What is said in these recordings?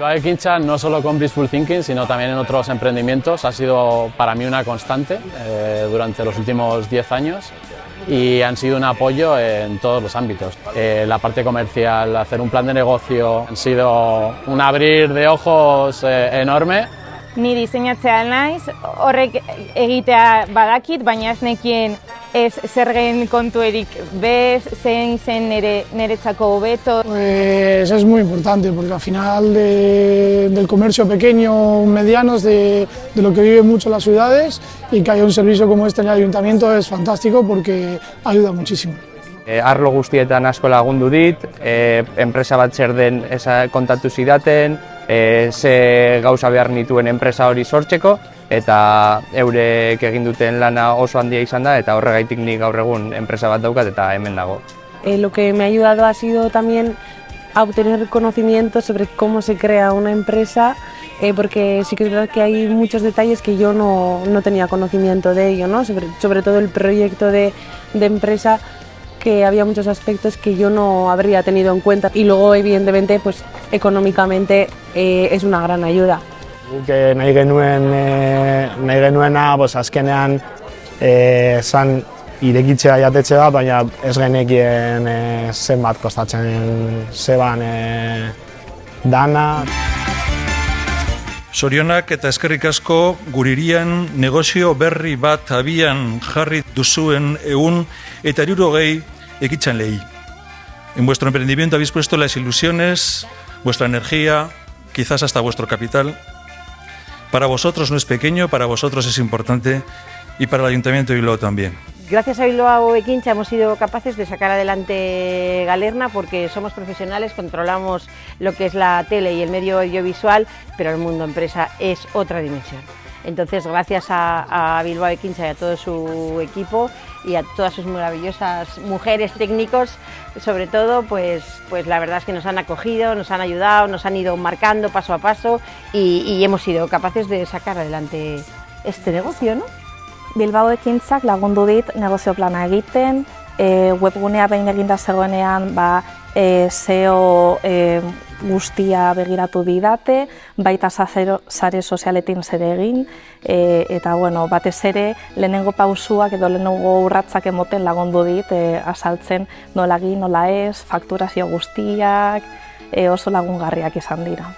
Bilbao Ekintza, no solo con Blissful Thinking, sino también en otros emprendimientos, ha sido para mí una constante durante los últimos 10 años y han sido un apoyo en todos los ámbitos. La parte comercial, hacer un plan de negocio, han sido un abrir de ojos enorme. Ni diseinatzea naiz, horrek egitea badakit, baina ez nekien ez zergen kontuerik bez, zein zen niretzako hobeto. Pues es muy importante porque al final del comercio pequeño, medianos, de lo que viven mucho las ciudades, y que haya un servicio como este en el ayuntamiento es fantástico porque ayuda muchísimo. Arlo guztietan asko lagundu dit, enpresa bat zer den kontatu zidaten, ze gauza behar nituen enpresa hori sortzeko, eta eurek egin duten lana oso handia izan da, eta horregaitik nik gaur egun enpresa bat daukat eta hemen dago. Lo que me ha ayudado ha sido también a obtener conocimiento sobre cómo se crea una empresa, porque sí que es verdad que hay muchos detalles que yo no tenía conocimiento de ello, ¿no? Sobre todo el proyecto de empresa, que había muchos aspectos que yo no habría tenido en cuenta, y luego evidentemente pues económicamente es una gran ayuda. Nahi genuena azkenean zan irekitzea jatetxe bat, baina ez genekien zenbat kostatzen zeban dana. Zorionak eta eskerrik asko guririan negozio berri bat abian jarri duzuen 160 ekitzanleei. En vuestro emprendimiento habéis puesto las ilusiones, vuestra energía, quizás hasta vuestro capital. Para vosotros no es pequeño, para vosotros es importante y para el Ayuntamiento de Bilbao también. Gracias a Bilbao Ekintza hemos sido capaces de sacar adelante Galerna porque somos profesionales, controlamos lo que es la tele y el medio audiovisual, pero el mundo empresa es otra dimensión. Entonces, gracias a Bilbao Ekintza y a todo su equipo y a todas sus maravillosas mujeres técnicos, sobre todo, pues la verdad es que nos han acogido, nos han ayudado, nos han ido marcando paso a paso y hemos sido capaces de sacar adelante este negocio, ¿no? Bilbao Ekintzak lagundu dit negozio plana egiten, webgunea behin eginda zegoenean SEO guztia begiratu didate, baita sare sozialetin zer egin, eta bueno, batez ere lehenengo pausuak edo lehenengo urratsak emoten lagundu dit azaltzen nola egin, nola ez, fakturazio guztiak, oso lagungarriak izan dira.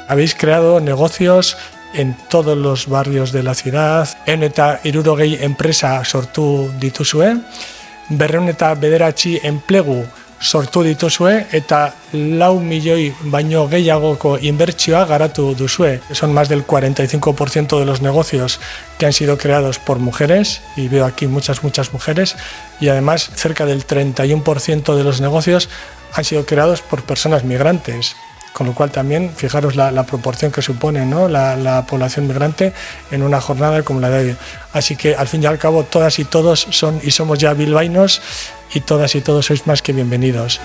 Habéis creado negocios en todos los barrios de la ciudad, 160 enpresa sortu dituzue, 209 enplegu sortu dituzue eta 4 milioi baino gehiagoko inbertsioa garatu duzue. Son más del 45% de los negocios que han sido creados por mujeres, y veo aquí muchas mujeres, y además cerca del 31% de los negocios han sido creados por personas migrantes. Con lo cual también, fijaros la proporción que supone, ¿no? la población migrante en una jornada como la de hoy. Así que al fin y al cabo todas y todos son y somos ya bilbaínos, y todas y todos sois más que bienvenidos.